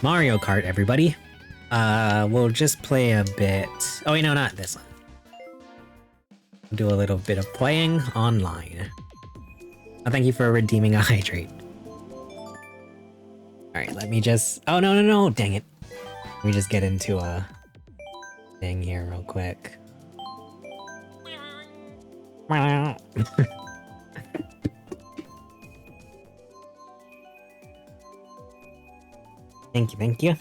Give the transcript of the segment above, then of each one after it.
Mario Kart, everybody. We'll just play a bit. Oh wait, no, not this one. Do a little bit of playing online. Oh, thank you for redeeming a hydrate. Alright, let me just... Oh, no, dang it. Let me just get into a thing here real quick. Thank you.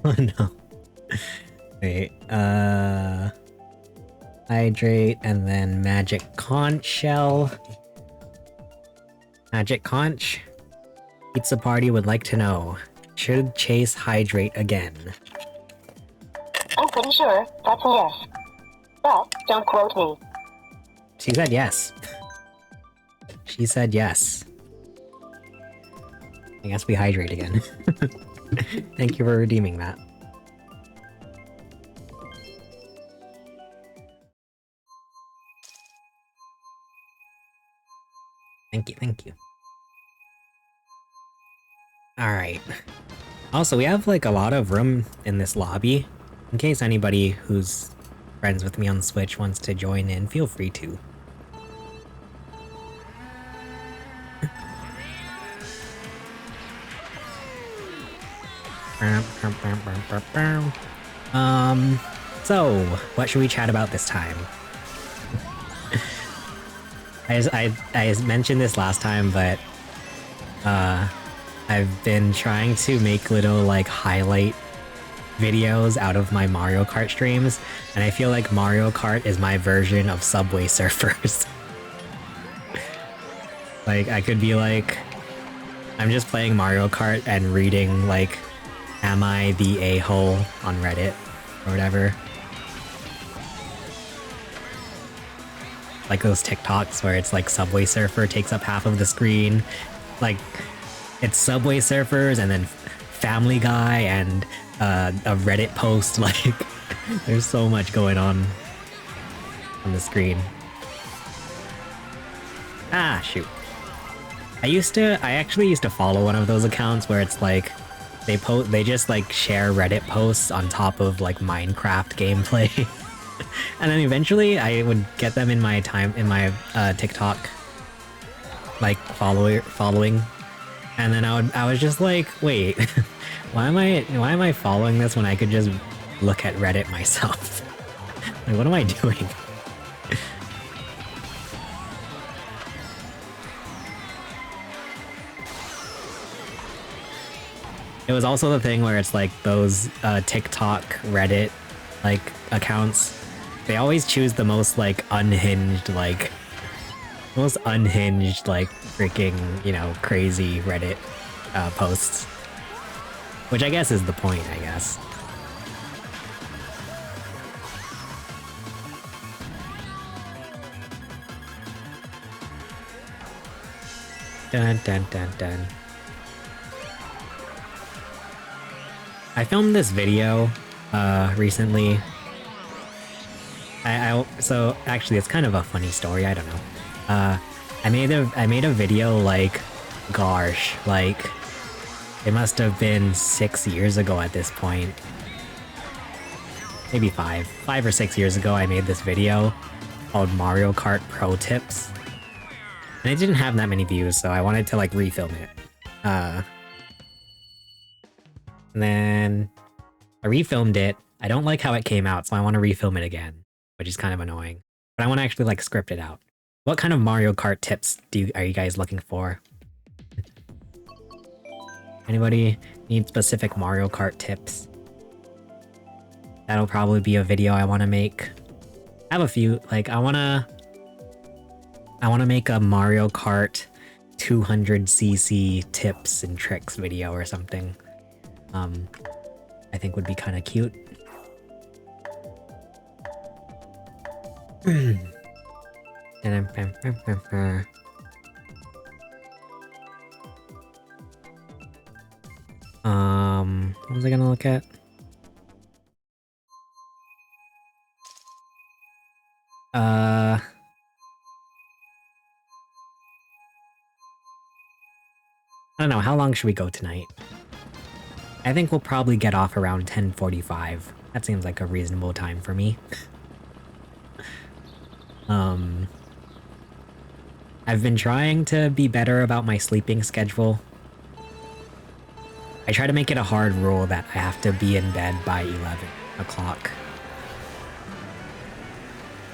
Oh no. Wait, hydrate and then magic conch shell. Magic conch? Pizza Party would like to know, should Chase hydrate again? I'm pretty sure that's a yes. But don't quote me. She said yes. She said yes. I guess we hydrate again. Thank you for redeeming that. Thank you. Alright. Also, we have like a lot of room in this lobby. In case anybody who's friends with me on Switch wants to join in, feel free to. So, what should we chat about this time? I mentioned this last time, but I've been trying to make little like highlight videos out of my Mario Kart streams, and I feel like Mario Kart is my version of Subway Surfers. Like, I could be like, I'm just playing Mario Kart and reading like, am I the a-hole on Reddit or whatever. Like those TikToks where it's like Subway Surfer takes up half of the screen. Like, it's Subway Surfers and then Family Guy and a Reddit post. Like, there's so much going on the screen. Ah, shoot. I actually used to follow one of those accounts where it's like, they just like share Reddit posts on top of like Minecraft gameplay. And then eventually I would get them in my TikTok like following, and then I was just like, wait, why am I following this when I could just look at Reddit myself? Like, what am I doing? It was also the thing where it's like those TikTok Reddit like accounts, they always choose the most like unhinged like freaking, you know, crazy Reddit posts. Which I guess is the point, I guess. Dun dun dun dun. I filmed this video recently. So actually it's kind of a funny story, I don't know. I made a video like, gosh, like it must have been 6 years ago at this point. Maybe 5 or 6 years ago I made this video called Mario Kart Pro Tips. And it didn't have that many views, so I wanted to like refilm it. And then I refilmed it. I don't like how it came out, so I want to refilm it again, which is kind of annoying. But I want to actually like script it out. What kind of Mario Kart tips are you guys looking for? Anybody need specific Mario Kart tips? That'll probably be a video I want to make. I have a few, like I want to make a Mario Kart 200cc tips and tricks video or something. I think would be kind of cute. What was I gonna look at? I don't know, how long should we go tonight? I think we'll probably get off around 10:45. That seems like a reasonable time for me. I've been trying to be better about my sleeping schedule. I try to make it a hard rule that I have to be in bed by 11 o'clock.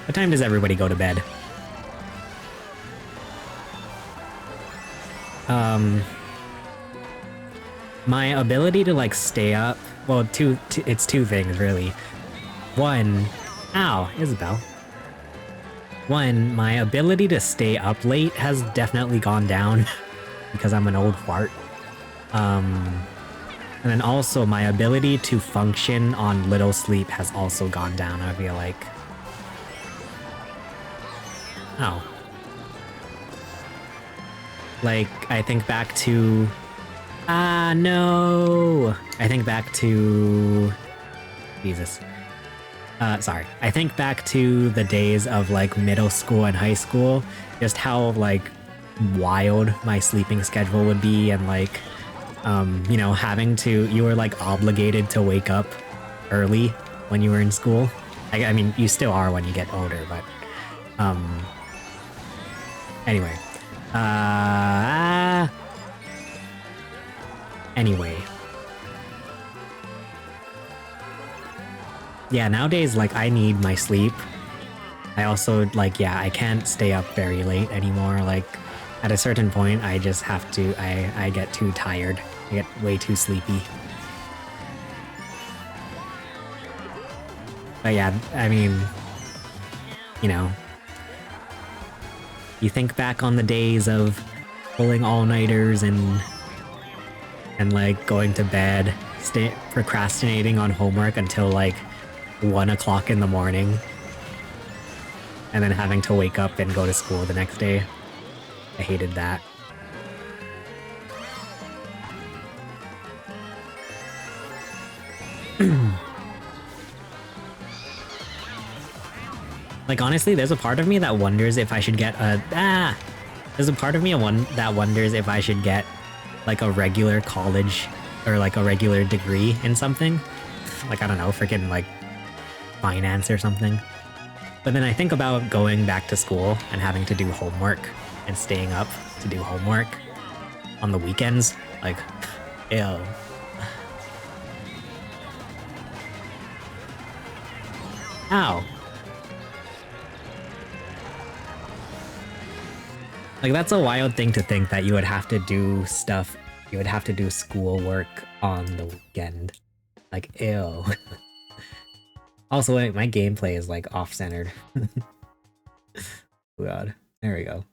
What time does everybody go to bed? My ability to like stay up, well, it's two things really. One, ow, Isabel. One, my ability to stay up late has definitely gone down because I'm an old fart. And then also my ability to function on little sleep has also gone down, I feel like. Oh. Like, I think back to... Ah, no! I think back to... Jesus. Sorry. I think back to the days of, like, middle school and high school, just how, like, wild my sleeping schedule would be, and, like, you know, you were, like, obligated to wake up early when you were in school. I mean, you still are when you get older, but, anyway. Anyway. Yeah, nowadays, like, I need my sleep. I also, like, yeah, I can't stay up very late anymore. Like, at a certain point, I just have to, I get too tired. I get way too sleepy. But yeah, I mean, you know, you think back on the days of pulling all-nighters and like going to bed, procrastinating on homework until like 1 o'clock in the morning, and then having to wake up and go to school the next day. I hated that. Like, honestly, there's a part of me that wonders if I should get there's a part of me that wonders if I should get like a regular college or like a regular degree in something. Like, I don't know, freaking like finance or something. But then I think about going back to school and having to do homework and staying up to do homework on the weekends. Like, ew. Ow. Like, that's a wild thing to think that you would have to do stuff, you would have to do schoolwork on the weekend. Like, ew. Also, wait, my gameplay is, like, off-centered. Oh god. There we go.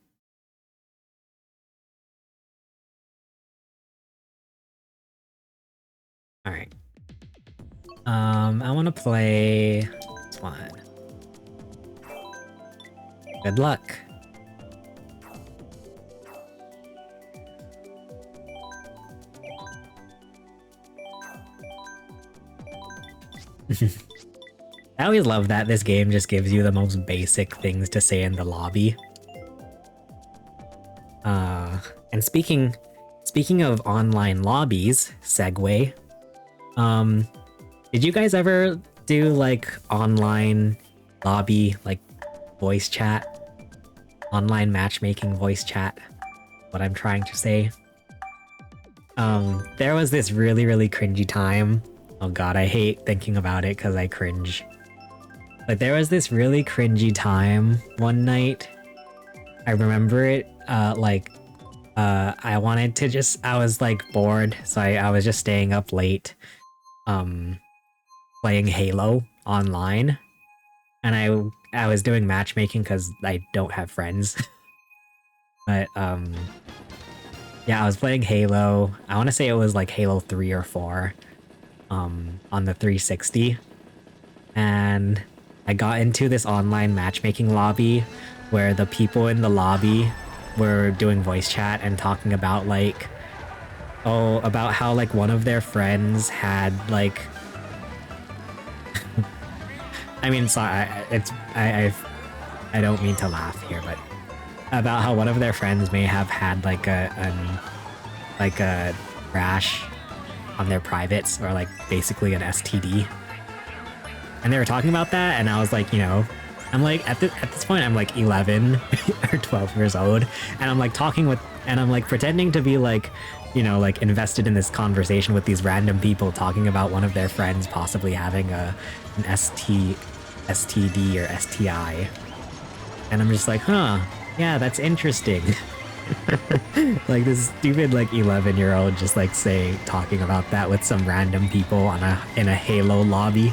Alright. I want to play this one. Good luck. I always love that this game just gives you the most basic things to say in the lobby. And speaking of online lobbies, segue. Did you guys ever do like online lobby, like voice chat? Online matchmaking voice chat? What I'm trying to say. There was this really, really cringy time. Oh god, I hate thinking about it because I cringe. But there was this really cringy time one night. I remember it, I wanted to just, I was like bored, so I was just staying up late, playing Halo online. And I was doing matchmaking because I don't have friends. But, yeah, I was playing Halo. I want to say it was like Halo 3 or 4. On the 360, and I got into this online matchmaking lobby where the people in the lobby were doing voice chat and talking about like, about how like one of their friends had like I mean, sorry, I don't mean to laugh here, but about how one of their friends may have had like like a rash on their privates, or like basically an STD. And they were talking about that, and I was like, you know, I'm like at this point I'm like 11 or 12 years old, and I'm like talking with, and I'm like pretending to be like, you know, like invested in this conversation with these random people talking about one of their friends possibly having an STD or STI. And I'm just like, huh, yeah, that's interesting. Like this stupid like 11-year-old just like talking about that with some random people in a Halo lobby.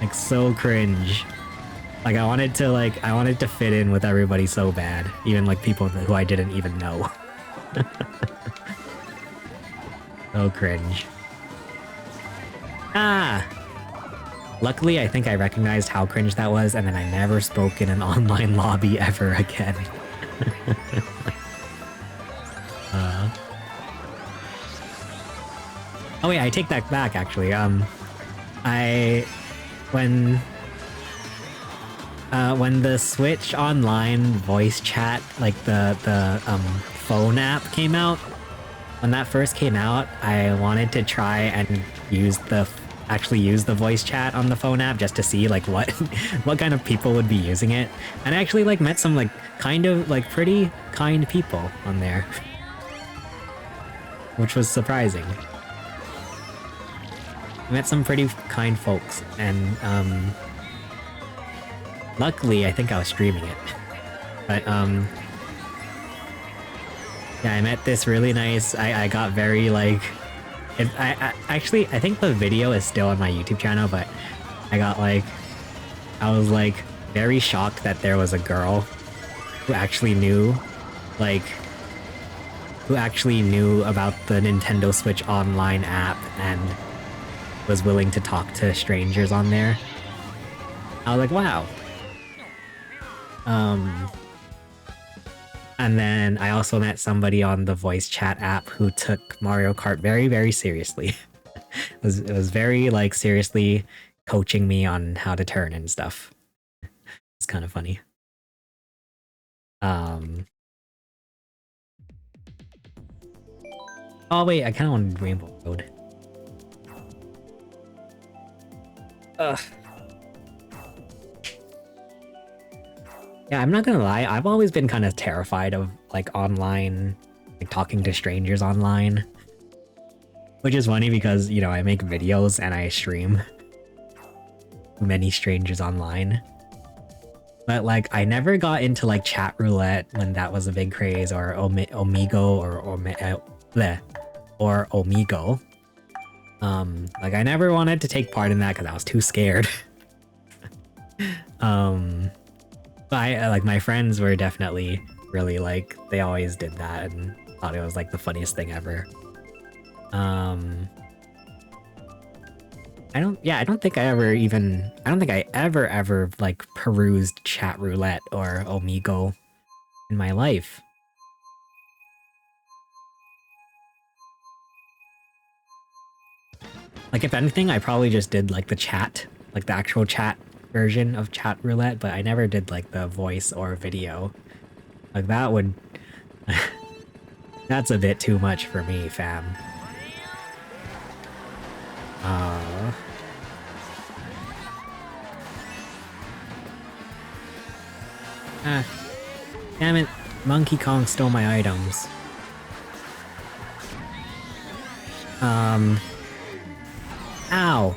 Like so cringe. Like I wanted to fit in with everybody so bad, even like people who I didn't even know. So cringe. Ah! Luckily, I think I recognized how cringe that was, and then I never spoke in an online lobby ever again. Oh wait, I take that back actually. When the Switch Online voice chat, like the phone app came out, when that first came out, I wanted to try and actually use the voice chat on the phone app just to see like what what kind of people would be using it. And I actually like met some like kind of like pretty kind people on there, which was surprising. I met some pretty kind folks, and luckily I think I was streaming it. But yeah, I met this really nice, I got very like, I think the video is still on my YouTube channel, but I was like very shocked that there was a girl who actually knew about the Nintendo Switch Online app and was willing to talk to strangers on there. I was like, wow. And then I also met somebody on the voice chat app who took Mario Kart very, very seriously. It was very like seriously coaching me on how to turn and stuff. It's kind of funny. Oh wait, I kind of wanted Rainbow Road. Ugh. Yeah, I'm not gonna lie, I've always been kind of terrified of like online, like talking to strangers online. Which is funny because, you know, I make videos and I stream many strangers online. But like, I never got into like chat roulette when that was a big craze, or Omigo or Omigo. Like I never wanted to take part in that because I was too scared. But like my friends were definitely really like, they always did that and thought it was like the funniest thing ever. I don't think I ever like perused chat roulette or Omigo in my life. Like if anything, I probably just did like the chat, like the actual chat version of chat roulette, but I never did like the voice or video. Like that would... That's a bit too much for me, fam. Damn it. Monkey Kong stole my items. Ow.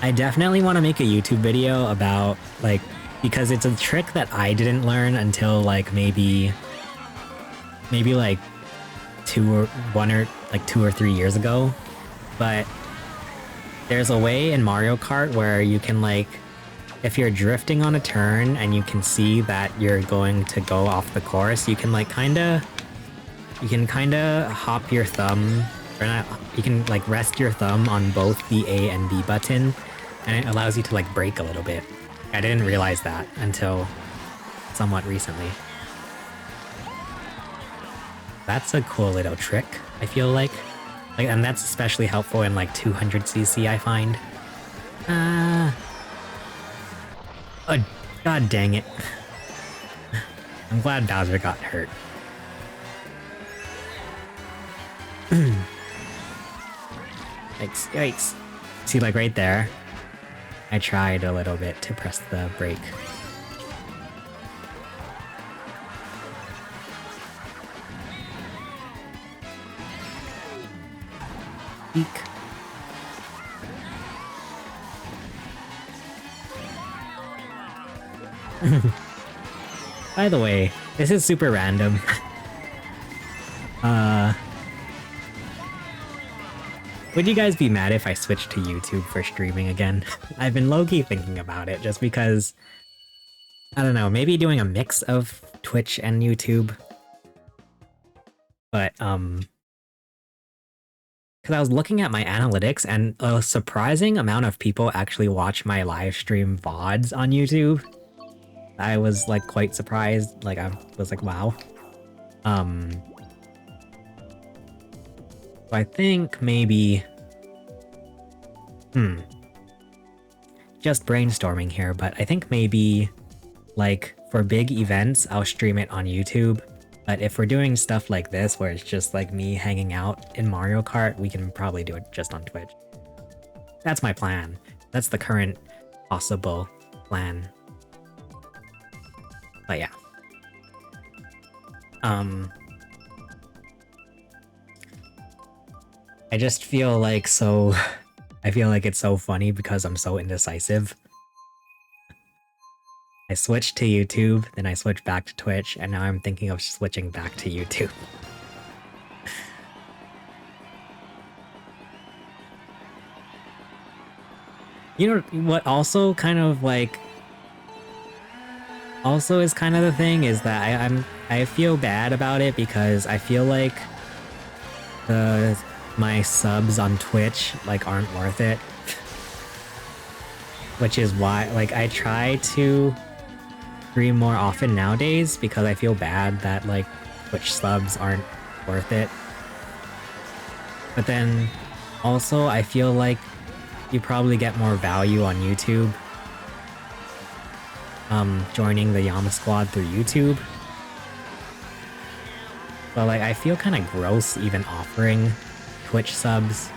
I definitely want to make a YouTube video about, like, because it's a trick that I didn't learn until, like, maybe like 2 or 3 years ago. But there's a way in Mario Kart where you can, like, if you're drifting on a turn and you can see that you're going to go off the course, you can, like, kinda hop your thumb, or not, you can, like, rest your thumb on both the A and B button, and it allows you to, like, brake a little bit. I didn't realize that until somewhat recently. That's a cool little trick, I feel like. And that's especially helpful in, like, 200cc, I find. Oh, god dang it. I'm glad Bowser got hurt. Yikes, yikes. See, like right there, I tried a little bit to press the brake. Eek. By the way, this is super random. Would you guys be mad if I switched to YouTube for streaming again? I've been low-key thinking about it just because, I don't know, maybe doing a mix of Twitch and YouTube. But, because I was looking at my analytics and a surprising amount of people actually watch my live stream VODs on YouTube. I was like quite surprised, like I was like, wow. So I think maybe... Just brainstorming here, but I think maybe, like, for big events, I'll stream it on YouTube. But if we're doing stuff like this, where it's just like me hanging out in Mario Kart, we can probably do it just on Twitch. That's my plan. That's the current possible plan. But yeah. I just feel like I feel like it's so funny because I'm so indecisive. I switched to YouTube, then I switched back to Twitch, and now I'm thinking of switching back to YouTube. You know what also kind of like... Also is kind of the thing is that I feel bad about it because I feel like my subs on Twitch like aren't worth it. Which is why like I try to stream more often nowadays because I feel bad that like Twitch subs aren't worth it. But then also I feel like you probably get more value on YouTube. Joining the Yama Squad through YouTube. But like I feel kind of gross even offering Twitch subs.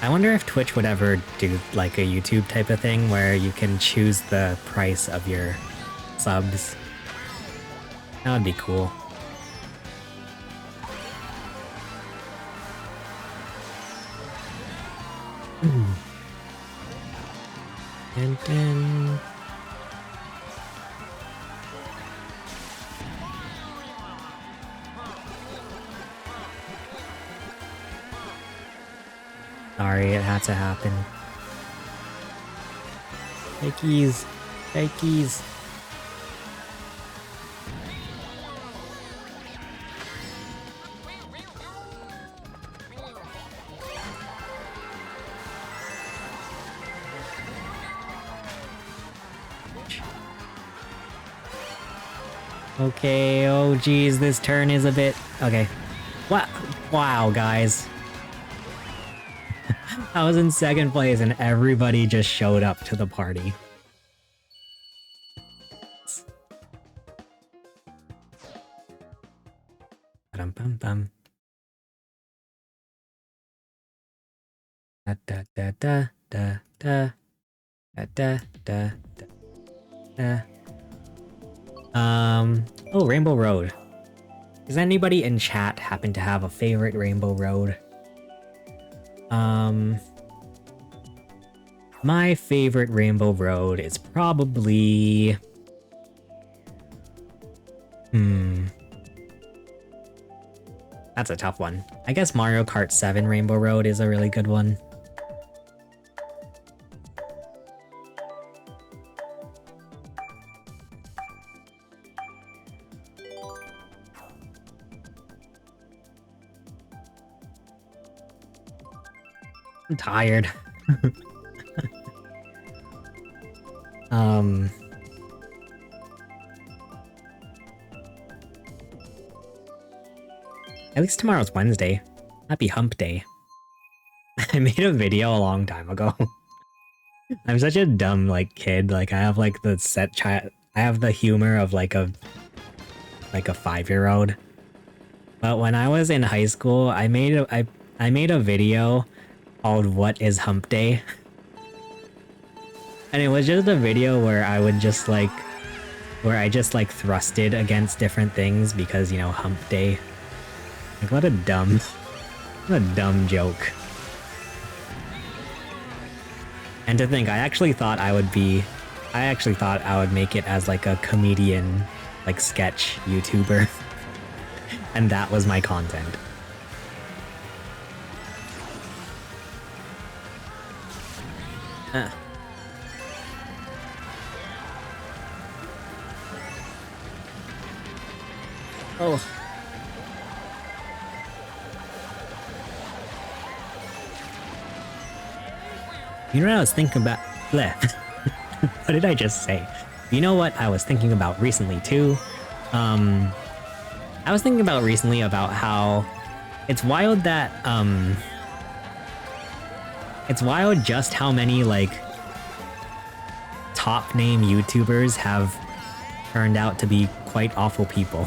I wonder if Twitch would ever do like a YouTube type of thing where you can choose the price of your subs. That would be cool. And then... Sorry, it had to happen. Take ease. Take ease. Okay, oh geez, this turn is a bit... Okay. What? Wow, guys. I was in second place and everybody just showed up to the party. Ba-dum-bum-bum. Da-da-da-da-da-da. Da-da-da-da-da. Oh, Rainbow Road. Does anybody in chat happen to have a favorite Rainbow Road? My favorite Rainbow Road is probably... That's a tough one. I guess Mario Kart 7 Rainbow Road is a really good one. I'm tired. At least tomorrow's Wednesday. Happy hump day. I made a video a long time ago. I'm such a dumb, like, kid. Like, I have, like, the set child... I have the humor of, like a 5-year-old. But when I was in high school, I made a video called "What is Hump Day?" And it was just a video where I would just like, where I just like thrusted against different things because, you know, hump day. Like what a dumb joke. And to think, I actually thought I would make it as like a comedian, like sketch YouTuber. And that was my content. Oh. You know what I was thinking about? Bleh. What did I just say? You know what I was thinking about recently too? I was thinking about recently about how it's wild that it's wild just how many like top name YouTubers have turned out to be quite awful people.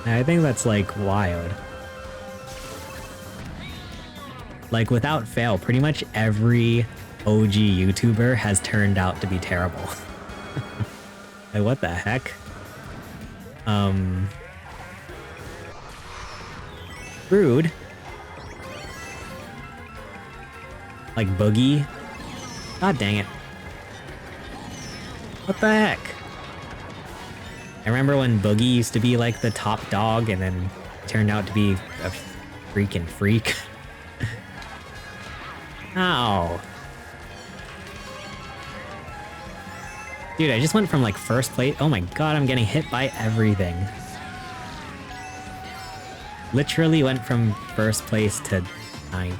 I think that's like wild. Like without fail, pretty much every OG YouTuber has turned out to be terrible. Like what the heck? Rude. Like Boogie. God dang it. What the heck? I remember when Boogie used to be like the top dog and then turned out to be a freaking freak. Ow. Dude, I just went from like first place. Oh my god, I'm getting hit by everything. Literally went from first place to 9th.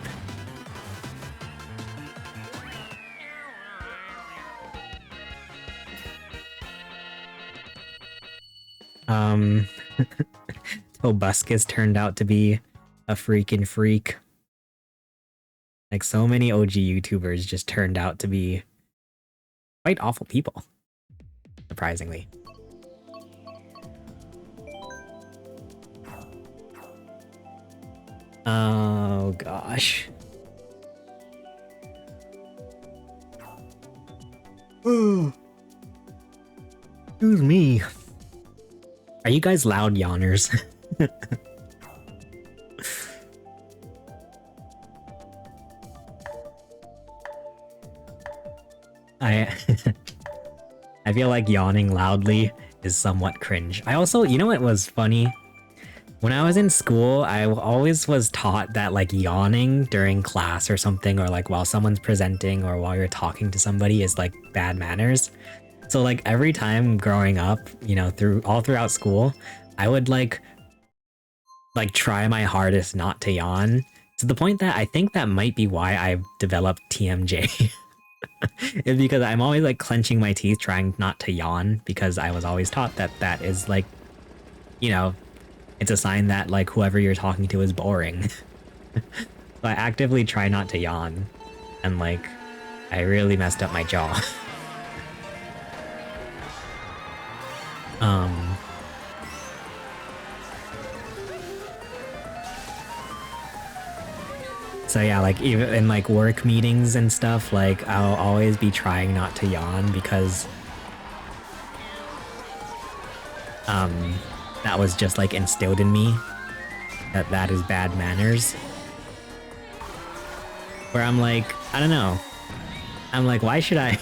Tobuscus turned out to be a freaking freak. Like so many OG YouTubers just turned out to be quite awful people. Surprisingly. Oh gosh. Oh. Excuse me. Are you guys loud yawners? I feel like yawning loudly is somewhat cringe. I also, you know what was funny? When I was in school, I always was taught that like yawning during class or something, or like while someone's presenting or while you're talking to somebody is like bad manners. So like every time growing up, you know, all throughout school, I would like try my hardest not to yawn, to the point that I think that might be why I developed TMJ. It's because I'm always like clenching my teeth trying not to yawn, because I was always taught that that is like, you know, it's a sign that like whoever you're talking to is boring. So I actively try not to yawn, and like I really messed up my jaw. So yeah, like even in like work meetings and stuff, like I'll always be trying not to yawn because that was just like instilled in me that that is bad manners. Where I'm like, I don't know. I'm like, why should I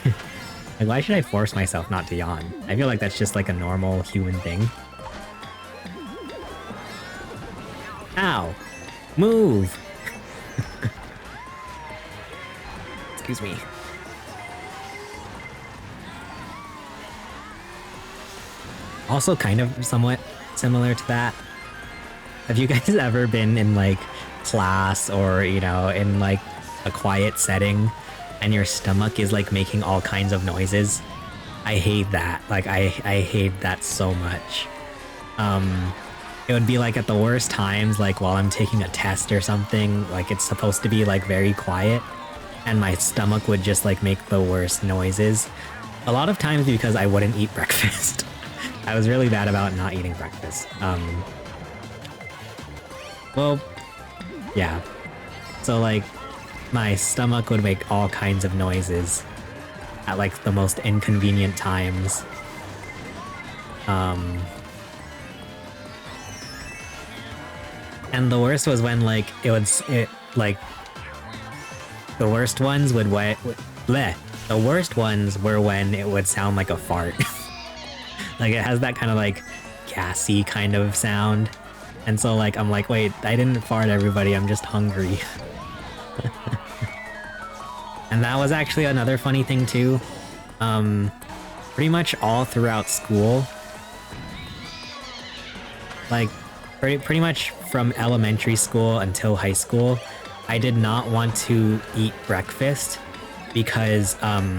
like why should I force myself not to yawn? I feel like that's just like a normal human thing. Ow. Move. Excuse me. Also kind of somewhat similar to that. Have you guys ever been in like class or, you know, in like a quiet setting and your stomach is like making all kinds of noises? I hate that. Like I hate that so much. It would be like at the worst times, like while I'm taking a test or something, like it's supposed to be like very quiet, and my stomach would just like make the worst noises. A lot of times because I wouldn't eat breakfast. I was really bad about not eating breakfast. Well, yeah. So like, my stomach would make all kinds of noises at like the most inconvenient times. And the worst was when like like the worst ones would bleh. The worst ones were when it would sound like a fart. Like it has that kind of like gassy kind of sound. And so like I'm like, wait, I didn't fart, everybody, I'm just hungry. And that was actually another funny thing too. Pretty much all throughout school, like pretty much from elementary school until high school, I did not want to eat breakfast because I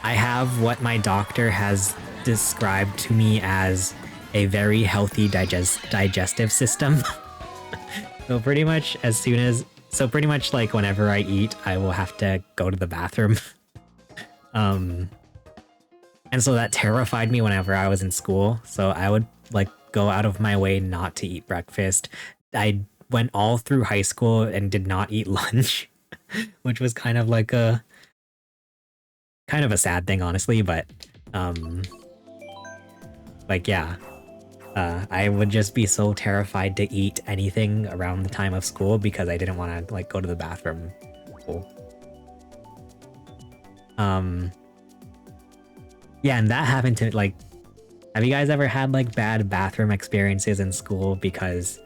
have what my doctor has described to me as a very healthy digestive system. So pretty much like whenever I eat, I will have to go to the bathroom. And so that terrified me whenever I was in school. So I would like go out of my way not to eat breakfast. I went all through high school and did not eat lunch, which was kind of like a sad thing, honestly, but like yeah. I would just be so terrified to eat anything around the time of school because I didn't want to like go to the bathroom. Cool. Yeah, and that happened to like, have you guys ever had like bad bathroom experiences in school? Because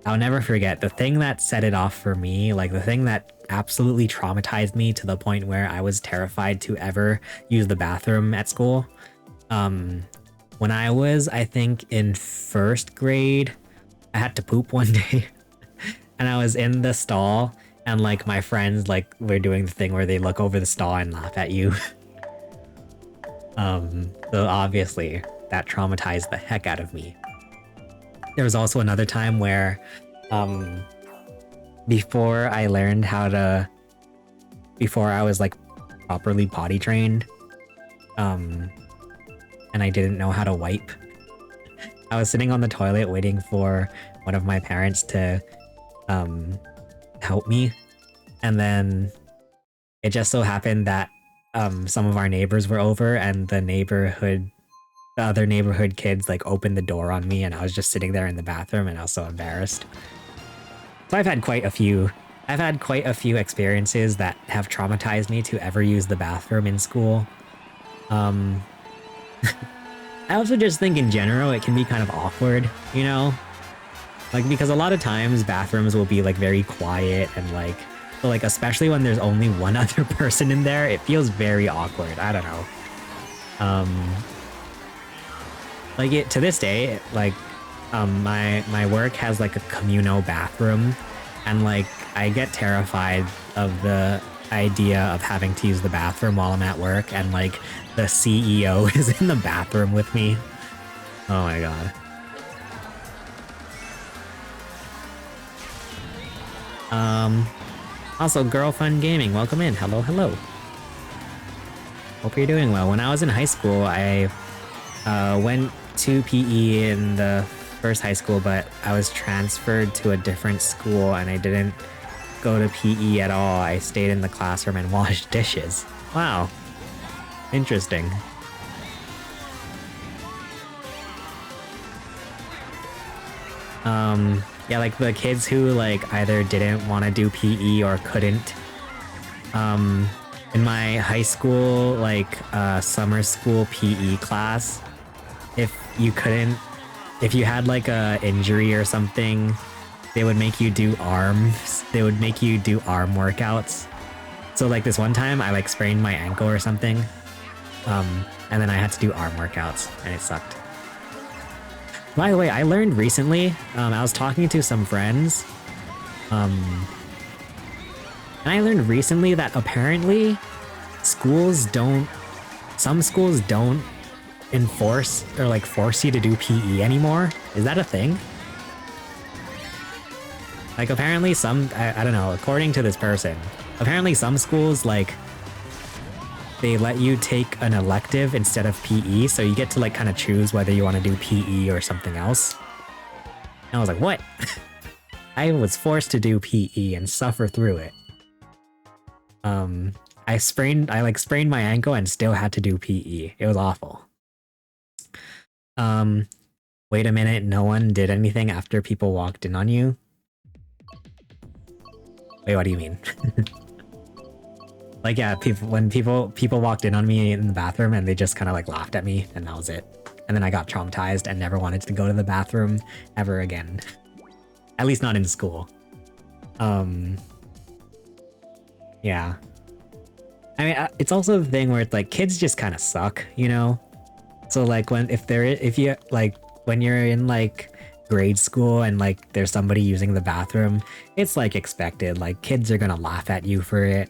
I'll never forget the thing that set it off for me, like the thing that absolutely traumatized me to the point where I was terrified to ever use the bathroom at school. When I was, I think, in first grade, I had to poop one day and I was in the stall and like my friends like were doing the thing where they look over the stall and laugh at you. So obviously that traumatized the heck out of me. There was also another time where, before I was like properly potty trained, and I didn't know how to wipe. I was sitting on the toilet waiting for one of my parents to, help me. And then it just so happened that some of our neighbors were over and the other neighborhood kids like opened the door on me and I was just sitting there in the bathroom and I was so embarrassed. So I've had quite a few experiences that have traumatized me to ever use the bathroom in school. I also just think in general it can be kind of awkward, you know? Like, because a lot of times bathrooms will be like very quiet and like, so like especially when there's only one other person in there, it feels very awkward. I don't know. Like to this day, like my work has like a communal bathroom, and like I get terrified of the idea of having to use the bathroom while I'm at work, and like the CEO is in the bathroom with me. Oh my god. Also, Girlfriend Gaming, welcome in. Hello, hello. Hope you're doing well. When I was in high school, I went to PE in the first high school, but I was transferred to a different school and I didn't go to PE at all. I stayed in the classroom and washed dishes. Wow. Interesting. Yeah, like the kids who like either didn't want to do PE or couldn't. In my high school, like summer school PE class, if you had like a injury or something, they would make you do arms. They would make you do arm workouts. So like this one time I like sprained my ankle or something. And then I had to do arm workouts and it sucked. By the way, I learned recently, I was talking to some friends, and I learned recently that apparently some schools don't enforce or like force you to do PE anymore. Is that a thing? Like apparently I don't know, according to this person, apparently some schools like they let you take an elective instead of PE, so you get to like kind of choose whether you want to do PE or something else. And I was like, what? I was forced to do PE and suffer through it. I sprained my ankle and still had to do PE. It was awful. Wait a minute, no one did anything after people walked in on you? Wait, what do you mean? Like, yeah, when people walked in on me in the bathroom and they just kind of like laughed at me and that was it. And then I got traumatized and never wanted to go to the bathroom ever again. At least not in school. Yeah. I mean, it's also the thing where it's like kids just kind of suck, you know? So like when you're in like grade school and like there's somebody using the bathroom, it's like expected. Like kids are gonna laugh at you for it,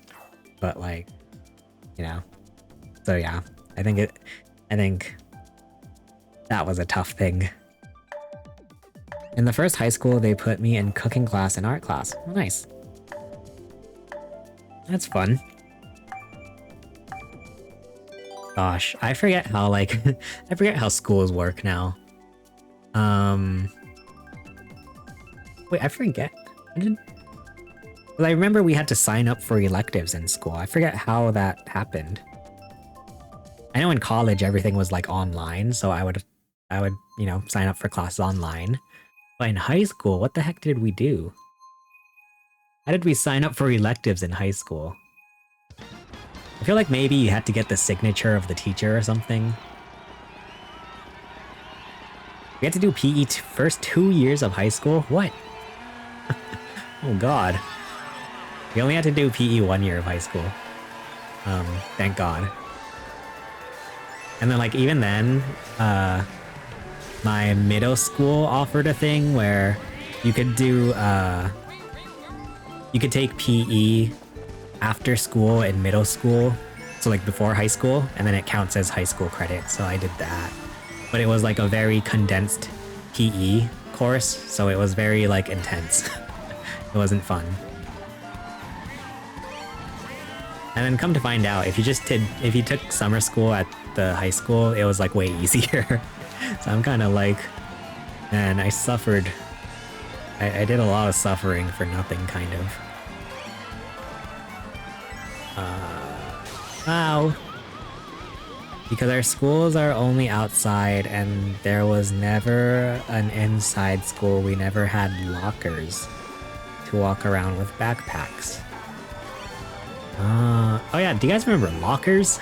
but like, you know. So yeah, I think that was a tough thing. In the first high school, they put me in cooking class and art class. Oh, nice. That's fun. Gosh, I forget how like I forget how schools work now. Wait, I forget. Well, I remember we had to sign up for electives in school. I forget how that happened. I know in college everything was like online, so I would, you know, sign up for classes online. But in high school, what the heck did we do? How did we sign up for electives in high school? I feel like maybe you had to get the signature of the teacher or something. We had to do PE first 2 years of high school? What? Oh god. We only had to do PE 1 year of high school. Thank god. And then like even then, my middle school offered a thing where you could do, you could take PE after school in middle school, so like before high school, and then it counts as high school credit, so I did that. But it was like a very condensed PE course, so it was very like intense. It wasn't fun. And then come to find out, if you took summer school at the high school, it was like way easier. So I'm kind of like, man, I suffered. I did a lot of suffering for nothing, kind of. Wow. Because our schools are only outside and there was never an inside school. We never had lockers to walk around with backpacks. Oh yeah, do you guys remember lockers?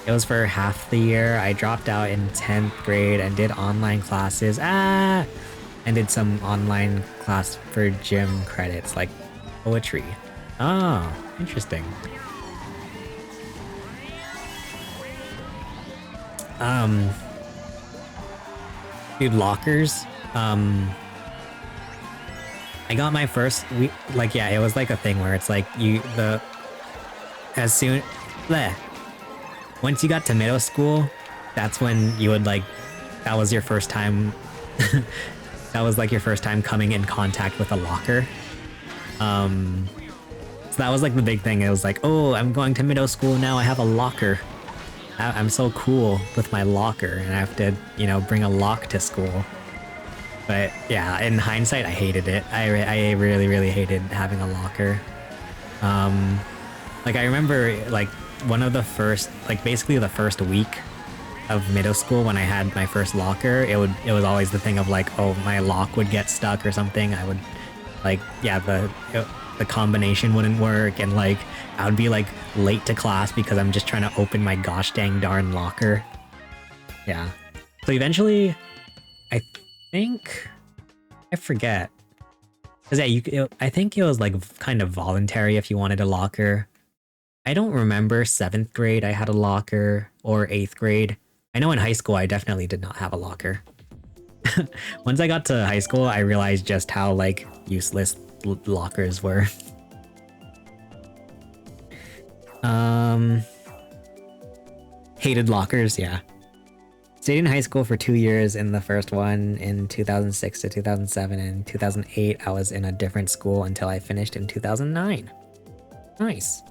It was for half the year. I dropped out in 10th grade and did online classes. And did some online class for gym credits, like poetry. Oh, interesting. Dude, lockers. I got my first yeah, it was like a thing where it's like once you got to middle school, that's when you would like, that was your first time, that was like your first time coming in contact with a locker. So that was like the big thing. It was like, oh, I'm going to middle school now, I have a locker. I'm so cool with my locker, and I have to, you know, bring a lock to school. But yeah, in hindsight, I hated it. I really, really hated having a locker. Like I remember like one of the first, like basically the first week of middle school when I had my first locker, it was always the thing of like, oh, my lock would get stuck or something. I would like, yeah, the combination wouldn't work, and like I would be like late to class because I'm just trying to open my gosh dang darn locker. Yeah. So eventually, I think, I forget. Cause yeah, I think it was like kind of voluntary if you wanted a locker. I don't remember 7th grade I had a locker, or 8th grade. I know in high school I definitely did not have a locker. Once I got to high school, I realized just how like useless lockers were. Hated lockers, yeah. Stayed in high school for 2 years. In the first one in 2006 to 2007, and in 2008 I was in a different school until I finished in 2009. Nice.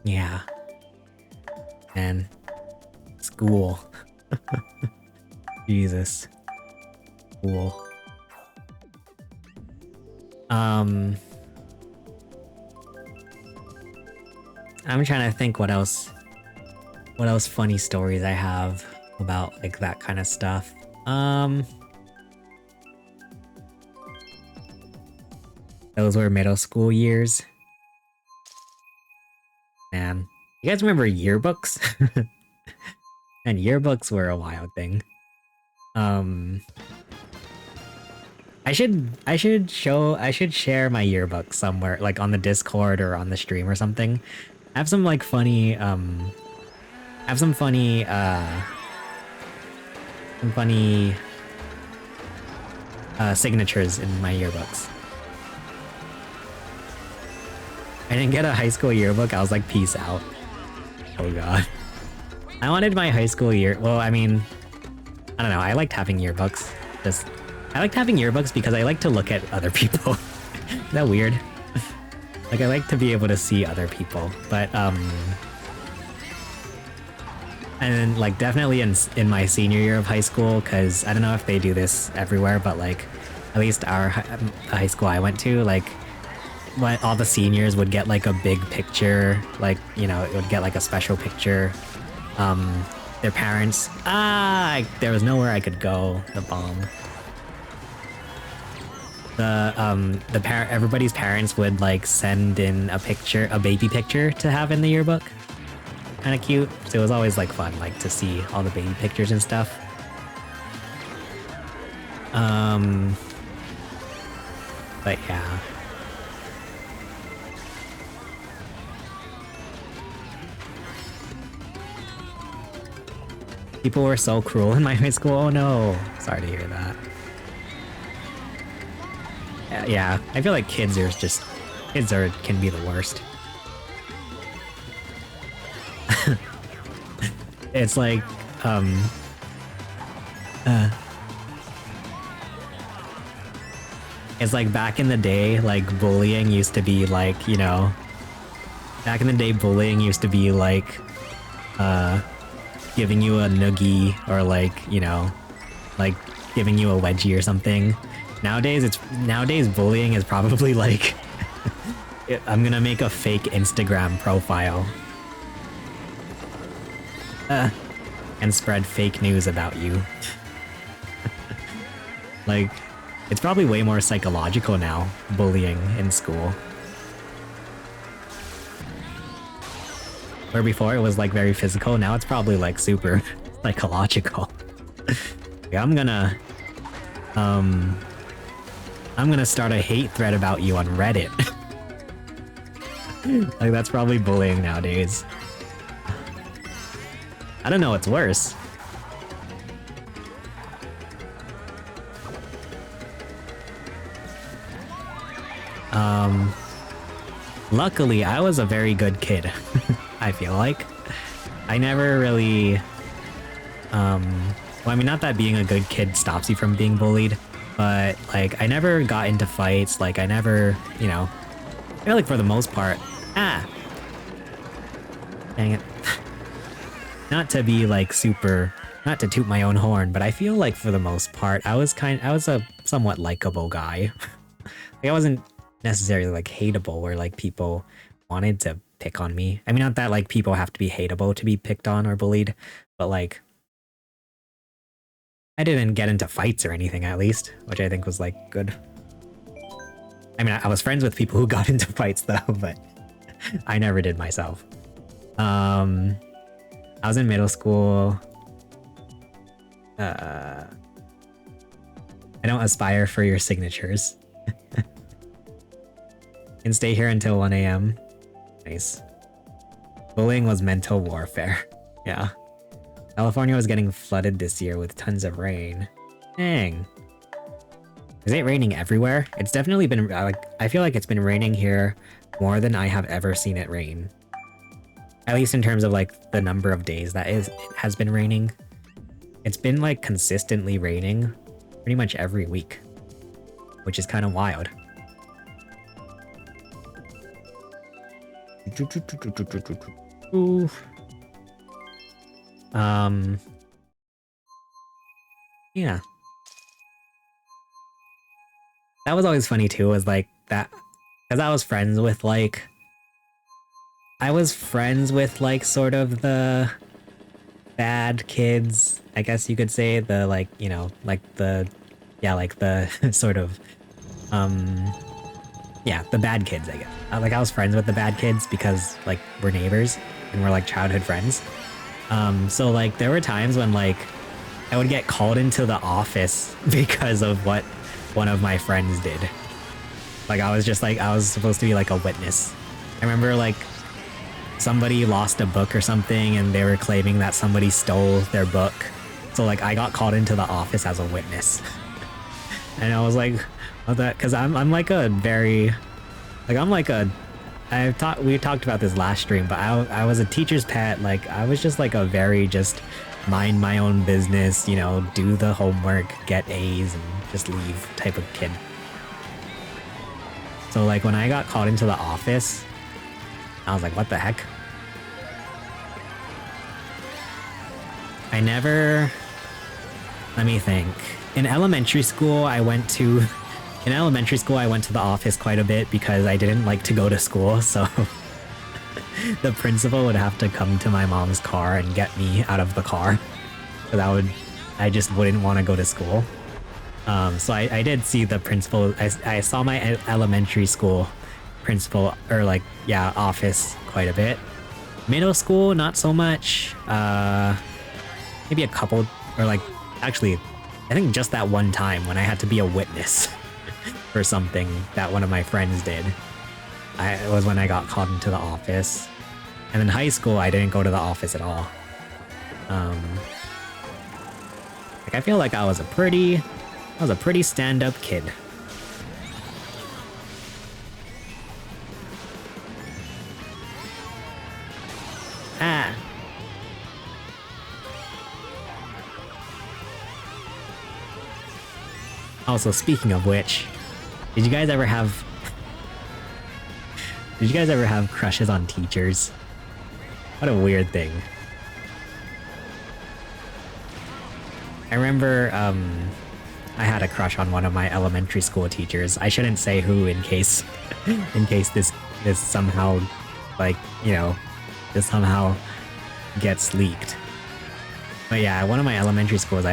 Yeah. And school. Jesus. School. I'm trying to think what else funny stories I have about like that kind of stuff. Those were middle school years. Man, you guys remember yearbooks? And yearbooks were a wild thing. I should share my yearbook somewhere, like on the Discord or on the stream or something. I have some like funny some funny signatures in my yearbooks. I didn't get a high school yearbook. I was like, peace out. Oh god. I wanted my high school year. Well, I mean, I don't know. I liked having yearbooks. I liked having yearbooks because I like to look at other people. Is that weird? Like, I like to be able to see other people, but and then like definitely in my senior year of high school, because I don't know if they do this everywhere, but like at least our high school I went to, like when all the seniors would get like a big picture, like, you know, it would get like a special picture. Their parents, there was nowhere I could go. The bomb. Everybody's parents would like send in a picture, a baby picture to have in the yearbook. Kind of cute. So it was always like fun, like to see all the baby pictures and stuff. But yeah. People were so cruel in my high school. Oh no. Sorry to hear that. Yeah, I feel like kids can be the worst. It's like, it's like back in the day, like bullying used to be like, you know, back in the day bullying used to be like, giving you a noogie or like, you know, like giving you a wedgie or something. Nowadays bullying is probably like, I'm gonna make a fake Instagram profile. And spread fake news about you. Like, it's probably way more psychological now, bullying in school. Where before it was like very physical, now it's probably like super psychological. Yeah, I'm gonna start a hate thread about you on Reddit. Like, that's probably bullying nowadays. I don't know what's worse. Luckily, I was a very good kid. I feel like. I never really... well, I mean, not that being a good kid stops you from being bullied, but, like, I never got into fights, like, I never, you know... I feel like for the most part... Dang it. Not to be, like, super... Not to toot my own horn, but I feel like for the most part, I was a somewhat likable guy. Like, I wasn't necessarily, like, hateable, where, like, people wanted to pick on me. I mean, not that, like, people have to be hateable to be picked on or bullied, but, like... I didn't get into fights or anything, at least, which I think was, like, good. I mean, I was friends with people who got into fights, though, but I never did myself. I was in middle school. I don't aspire for your signatures. And stay here until 1 AM. Nice. Bullying was mental warfare. Yeah. California was getting flooded this year with tons of rain. Dang. Is it raining everywhere? It's definitely been, like, I feel like it's been raining here more than I have ever seen it rain. At least in terms of, like, the number of days that it has been raining. It's been, like, consistently raining pretty much every week, which is kind of wild. Yeah. That was always funny too, was like that, because I was friends with like sort of the bad kids, I guess you could say, the like, you know, like the, yeah, like the sort of, um, yeah, the bad kids, I guess. Like I was friends with the bad kids because like we're neighbors and we're like childhood friends. So like there were times when like I would get called into the office because of what one of my friends did. Like I was just like, I was supposed to be like a witness. I remember like somebody lost a book or something and they were claiming that somebody stole their book. So like I got called into the office as a witness. And I was like, oh, that, because I'm like a very, like I'm like a, we talked about this last stream, but I was a teacher's pet. Like I was just like a very just mind my own business, you know, do the homework, get A's and just leave type of kid. So like when I got called into the office, I was like, what the heck? I never, let me think. In elementary school, I went to the office quite a bit because I didn't like to go to school, so the principal would have to come to my mom's car and get me out of the car. So I just wouldn't want to go to school. So I did see the principal, I saw my elementary school principal, or like, yeah, office quite a bit. Middle school, not so much. Maybe a couple, or like, actually, I think just that one time when I had to be a witness for something that one of my friends did. It was when I got called into the office. And in high school, I didn't go to the office at all. Like I feel like I was a pretty stand-up kid. Ah. Also, speaking of which, did you guys ever have crushes on teachers? What a weird thing. I remember, I had a crush on one of my elementary school teachers. I shouldn't say who in case this somehow, like, you know, this somehow gets leaked. But yeah, one of my elementary schools,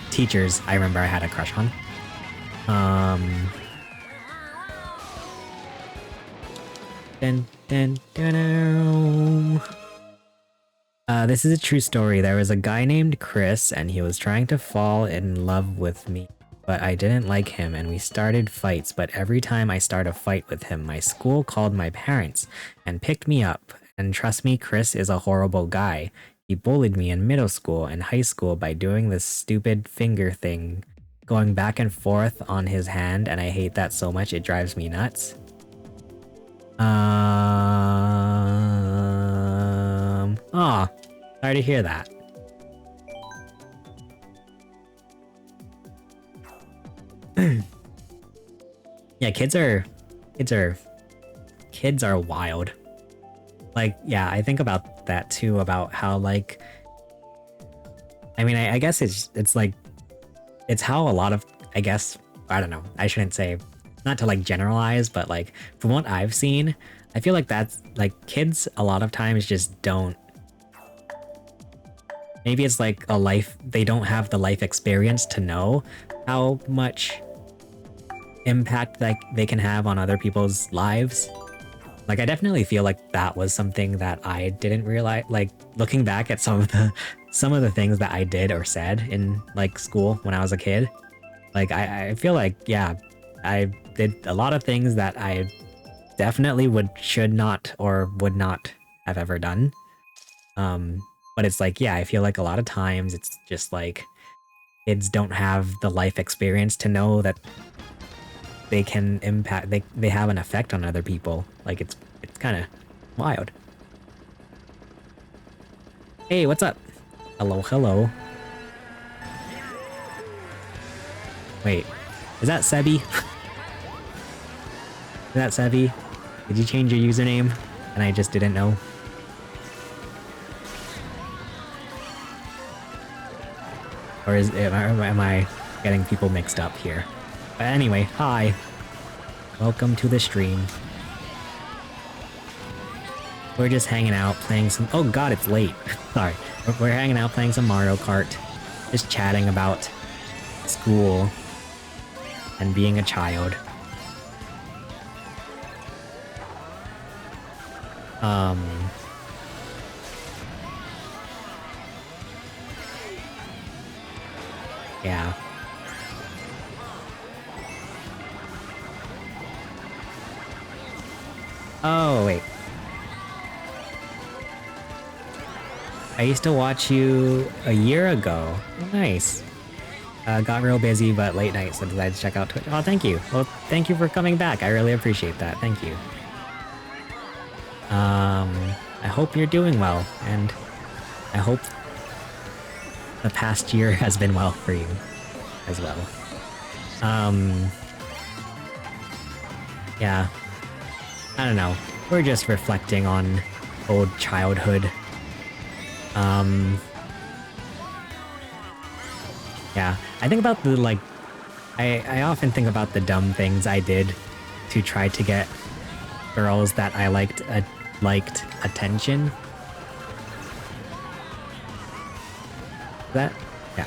teachers, I remember I had a crush on. This is a true story. There was a guy named Chris, and he was trying to fall in love with me, but I didn't like him, and we started fights. But every time I start a fight with him, my school called my parents and picked me up. And trust me, Chris is a horrible guy. He bullied me in middle school and high school by doing this stupid finger thing, going back and forth on his hand, and I hate that so much, it drives me nuts. Aw, sorry to hear that. Yeah, kids are wild. Like, yeah, I think about that too, about how, like, I mean, I guess it's like, it's how a lot of, I guess, I don't know, I shouldn't say, not to like generalize, but like, from what I've seen, I feel like that's, like, kids a lot of times just don't, maybe it's like they don't have the life experience to know how much impact like they can have on other people's lives. Like, I definitely feel like that was something that I didn't realize, like, looking back at some of the things that I did or said in, like, school when I was a kid. Like, I feel like, yeah, I did a lot of things that I definitely should not or would not have ever done. But it's like, yeah, I feel like a lot of times it's just like, kids don't have the life experience to know that they can impact, they have an effect on other people. Like, it's kind of wild. Hey, what's up? Hello. Wait, is that Sebi? Is that Sebi? Did you change your username? And I just didn't know. Or am I getting people mixed up here? But anyway, hi. Welcome to the stream. We're just hanging out, playing some— oh god, it's late. Sorry. We're hanging out, playing some Mario Kart. Just chatting about school and being a child. Yeah. Oh, wait. I used to watch you a year ago. Nice. Got real busy, but late night, so decided to check out Twitch. Oh, thank you. Well, thank you for coming back. I really appreciate that. Thank you. I hope you're doing well, and I hope the past year has been well for you as well. Yeah. I don't know. We're just reflecting on old childhood. Yeah. I think about the, like, I often think about the dumb things I did to try to get girls that I liked attention. That? Yeah.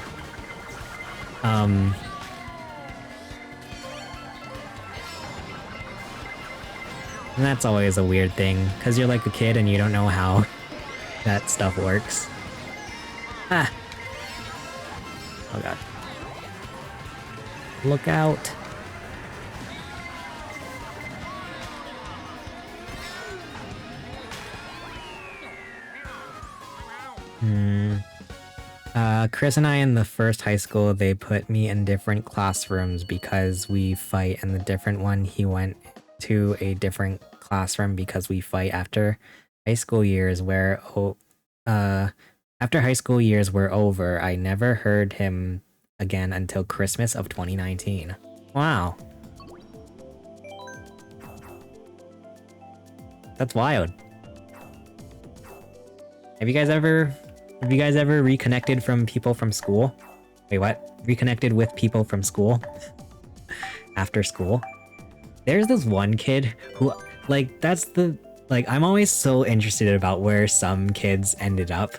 And that's always a weird thing, because you're like a kid and you don't know how that stuff works. Ah! Oh god. Look out! Chris and I in the first high school, they put me in different classrooms because we fight, and the different one he went to a different classroom because we fight after high school years where after high school years were over, I never heard him again until Christmas of 2019. Wow. That's wild. Have you guys ever reconnected from people from school? Wait, what? Reconnected with people from school? After school? There's this one kid who, like, I'm always so interested about where some kids ended up.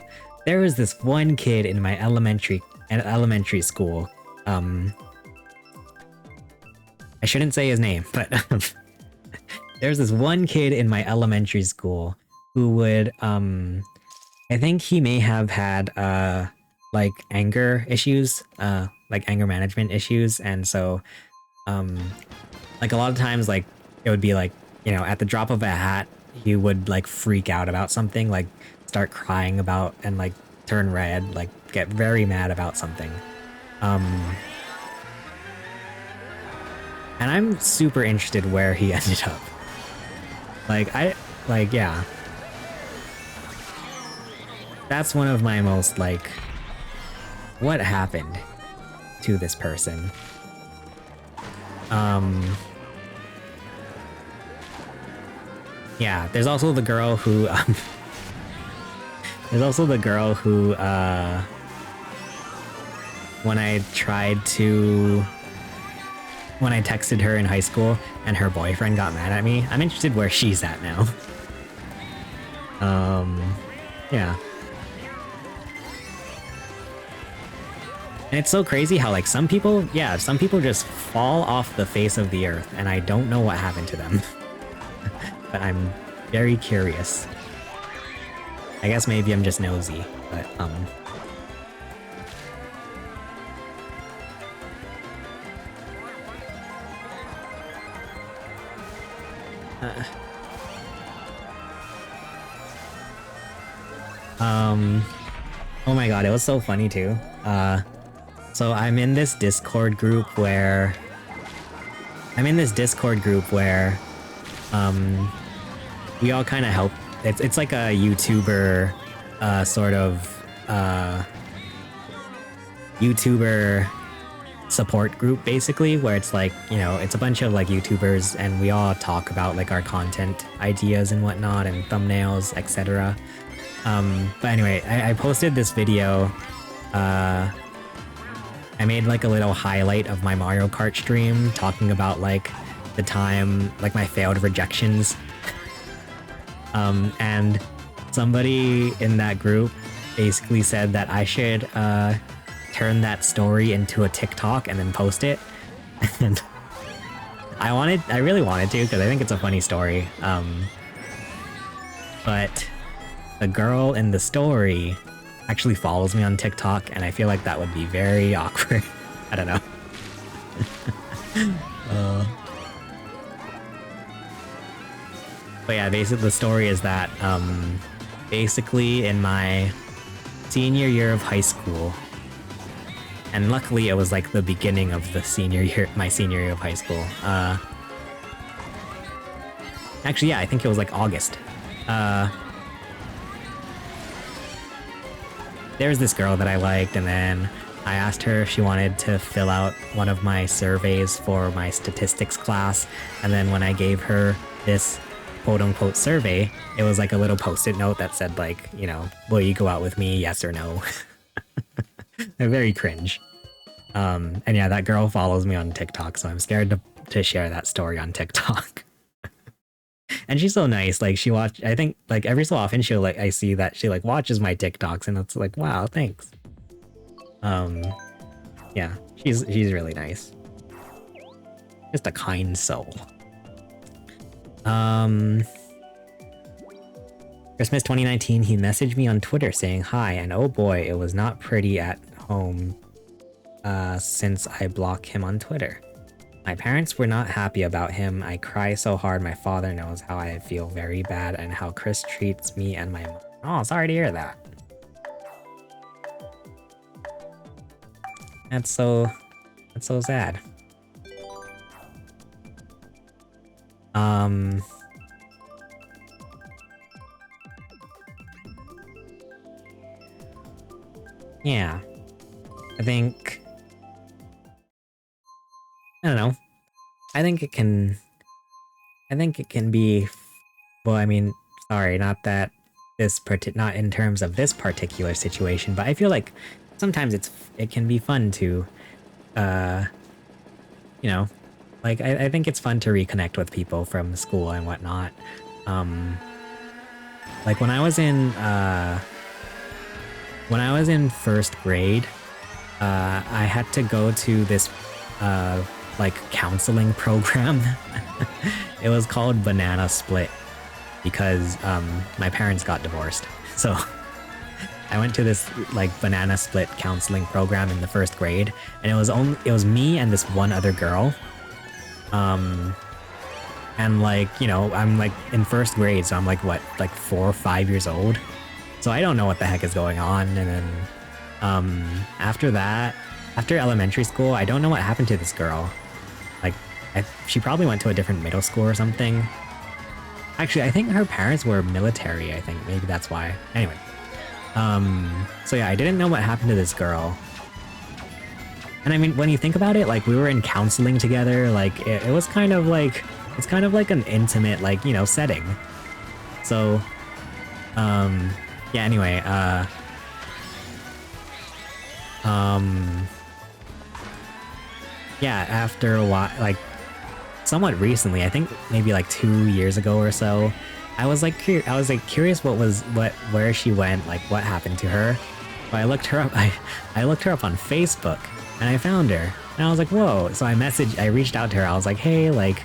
There was this one kid in my elementary school. I shouldn't say his name, but there's this one kid in my elementary school who would, I think he may have had, like, anger issues, like anger management issues, and so, like, a lot of times, like, it would be like, you know, at the drop of a hat, he would, like, freak out about something, like, start crying about, and, like, turn red, like, get very mad about something. And I'm super interested where he ended up. Yeah. That's one of my most, like, what happened to this person? Yeah, there's also the girl who, when I texted her in high school and her boyfriend got mad at me, I'm interested where she's at now. Yeah. And it's so crazy how, like, some people just fall off the face of the earth, and I don't know what happened to them. But I'm very curious. I guess maybe I'm just nosy, but, oh my god, it was so funny too. So I'm in this Discord group where we all kind of help. It's like a YouTuber, sort of, YouTuber support group basically, where it's like, you know, it's a bunch of like YouTubers and we all talk about like our content ideas and whatnot and thumbnails, etc. But anyway, I posted this video. I made like a little highlight of my Mario Kart stream talking about like the time, like my failed rejections. And somebody in that group basically said that I should turn that story into a TikTok and then post it. And I really wanted to because I think it's a funny story. But the girl in the story actually follows me on TikTok, and I feel like that would be very awkward. I don't know. But yeah, basically the story is that basically in my senior year of high school, and luckily it was like the beginning of the my senior year of high school. Actually, yeah, I think it was like August. There was this girl that I liked, and then I asked her if she wanted to fill out one of my surveys for my statistics class, and then when I gave her this quote-unquote survey, it was like a little post-it note that said like, you know, will you go out with me, yes or no? They're very cringe. And yeah, that girl follows me on TikTok, so I'm scared to share that story on TikTok. And she's so nice. Like I think like every so often she'll like, I see that she like watches my TikToks, and it's like, wow, thanks. Yeah, she's really nice. Just a kind soul. Christmas 2019, he messaged me on Twitter saying hi, and oh boy, it was not pretty at home since I blocked him on Twitter. My parents were not happy about him. I cry so hard. My father knows how I feel very bad and how Chris treats me and my mom. Oh, sorry to hear that. That's so sad. Yeah. I don't know. I think it can be, well, I mean, sorry, not that not in terms of this particular situation, but I feel like sometimes it can be fun to, you know, like I think it's fun to reconnect with people from school and whatnot. Like when I was in first grade, I had to go to this like counseling program. It was called Banana Split because my parents got divorced. So I went to this like Banana Split counseling program in the first grade, and it was me and this one other girl. And like, you know, I'm like in first grade, so I'm like what, like 4 or 5 years old. So I don't know what the heck is going on. And then after that, after elementary school, I don't know what happened to this girl. Like, she probably went to a different middle school or something. Actually, I think her parents were military, I think. Maybe that's why. Anyway. So yeah, I didn't know what happened to this girl. And I mean, when you think about it, like, we were in counseling together, like, it was kind of like, it's kind of like an intimate, like, you know, setting. So, yeah, anyway, yeah, after a while, like, somewhat recently, I think maybe like 2 years ago or so, I was like curious where she went, like what happened to her. But I looked her up, I looked her up on Facebook, and I found her, and I was like, whoa. So I reached out to her. I was like, hey, like,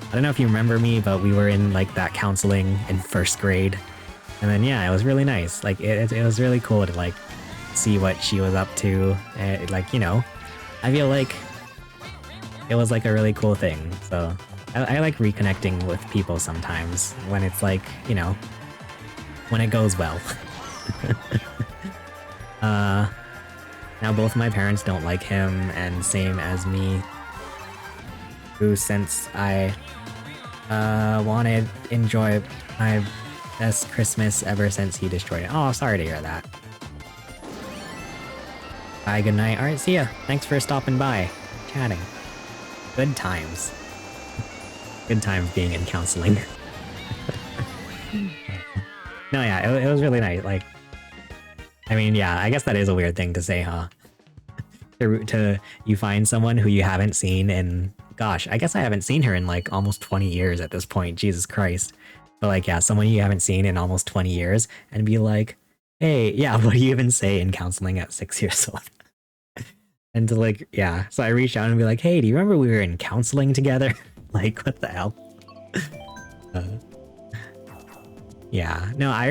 I don't know if you remember me, but we were in like that counseling in first grade. And then yeah, it was really nice. Like it was really cool to like see what she was up to. And, like, you know, I feel like it was like a really cool thing. So I like reconnecting with people sometimes when it's like, you know, when it goes well. Now both my parents don't like him, and same as me, who since I wanted to enjoy my best Christmas ever since he destroyed it. Oh, sorry to hear that. Bye, good night. Alright, see ya. Thanks for stopping by. chatting. Good times. Good times being in counseling. No, yeah, it was really nice. Like, I mean, yeah, I guess that is a weird thing to say, huh? To you find someone who you haven't seen in, gosh, I guess I haven't seen her in like almost 20 years at this point. Jesus Christ. But like, yeah, someone you haven't seen in almost 20 years and be like, hey, yeah, what do you even say in counseling at 6 years old? And to like, yeah, so I reached out and be like, hey, do you remember we were in counseling together? Like, what the hell? Uh, yeah, no, I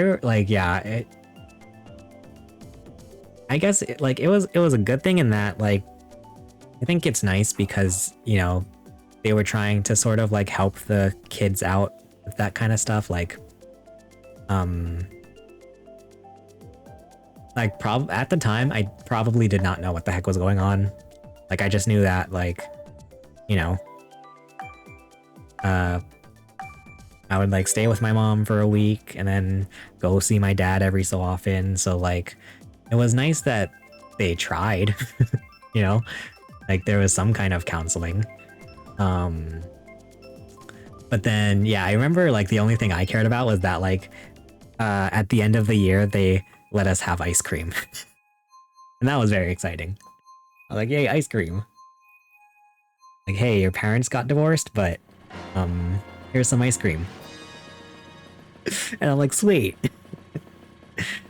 guess it was a good thing in that, like, I think it's nice because, you know, they were trying to sort of like help the kids out with that kind of stuff, like at the time I probably did not know what the heck was going on. Like, I just knew that, like, you know, I would like stay with my mom for a week and then go see my dad every so often. So like, it was nice that they tried, you know, like there was some kind of counseling. But then, yeah, I remember like the only thing I cared about was that like, at the end of the year, they let us have ice cream. And that was very exciting. I was like, yay, ice cream. Like, hey, your parents got divorced, but, here's some ice cream. And I'm like, sweet.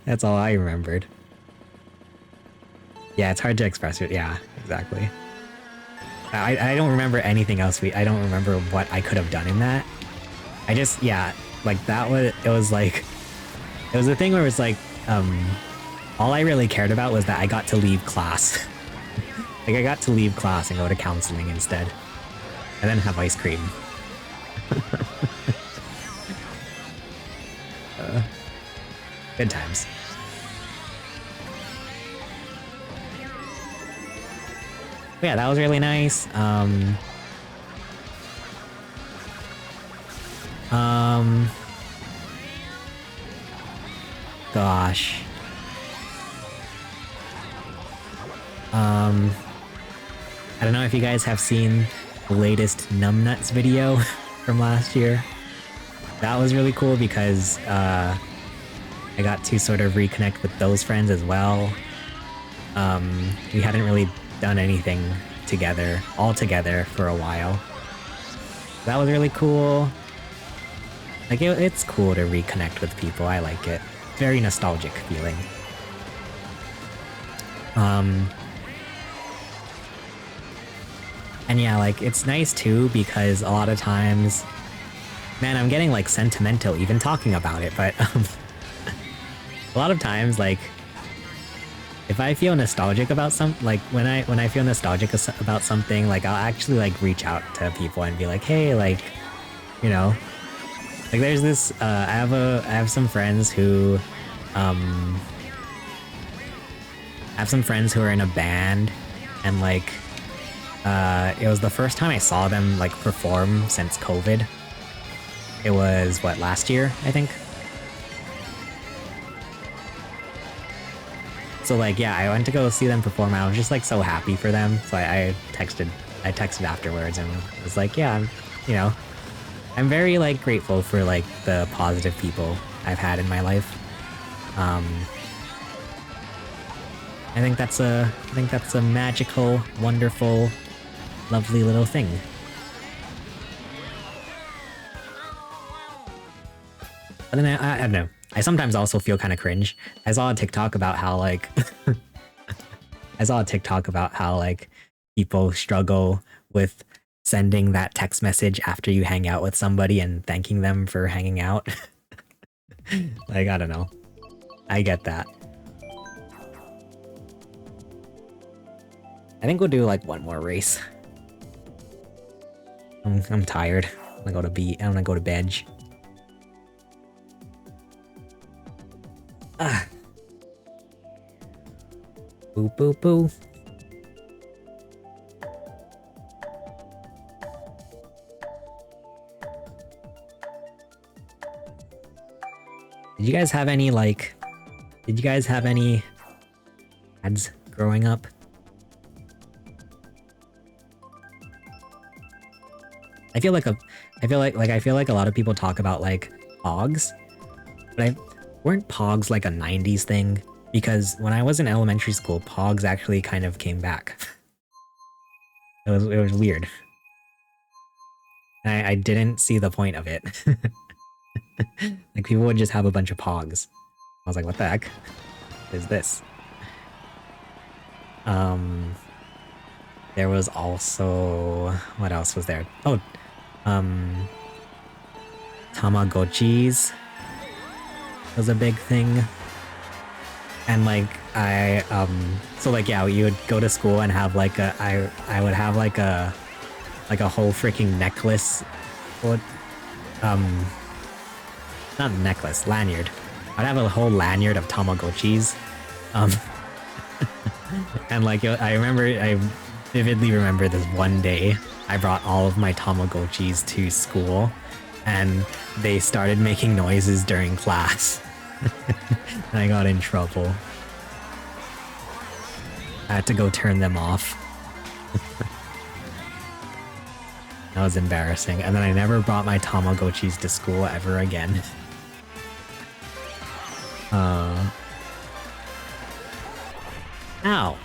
That's all I remembered. Yeah, it's hard to express it. Yeah, exactly. I don't remember anything else. I don't remember what I could have done in that. I just, yeah, like it was a thing where it was like, all I really cared about was that I got to leave class. Like, I got to leave class and go to counseling instead. And then have ice cream. Good times. But yeah, that was really nice. Gosh. I don't know if you guys have seen the latest Numbnuts video from last year. That was really cool because I got to sort of reconnect with those friends as well. We hadn't really done anything all together for a while. That was really cool. Like, it's cool to reconnect with people. I like it. Very nostalgic feeling. And yeah, like, it's nice too because a lot of times, man, I'm getting like sentimental even talking about it, but a lot of times, like, if I feel nostalgic about when I feel nostalgic about something, like, I'll actually like reach out to people and be like, hey, like, you know, like, there's this, I have some friends who, are in a band, and like, it was the first time I saw them like perform since COVID. It was, what, last year, I think? So like, yeah, I went to go see them perform. I was just like so happy for them. So I texted afterwards and was like, yeah, you know, I'm very like grateful for like the positive people I've had in my life. I think that's a magical, wonderful, lovely little thing. But then I don't know. I sometimes also feel kind of cringe. I saw a TikTok about how like people struggle with sending that text message after you hang out with somebody and thanking them for hanging out. Like, I don't know. I get that. I think we'll do like one more race. I'm tired. I'm gonna go to bed. Ah. Boo boo boo. Did you guys have any ads growing up? I feel like a lot of people talk about like Pogs, but weren't Pogs like a 90s thing? Because when I was in elementary school, Pogs actually kind of came back. It was weird. I didn't see the point of it. Like people would just have a bunch of Pogs. I was like, what the heck is this? There was also, what else was there? Oh, Tamagotchis was a big thing. And like so like yeah, you would go to school and have like I would have like a whole freaking necklace. What not necklace, lanyard. I'd have a whole lanyard of Tamagotchis. Um and like I vividly remember this one day I brought all of my Tamagotchis to school and they started making noises during class. And I got in trouble. I had to go turn them off. That was embarrassing. And then I never brought my Tamagotchis to school ever again. Ow.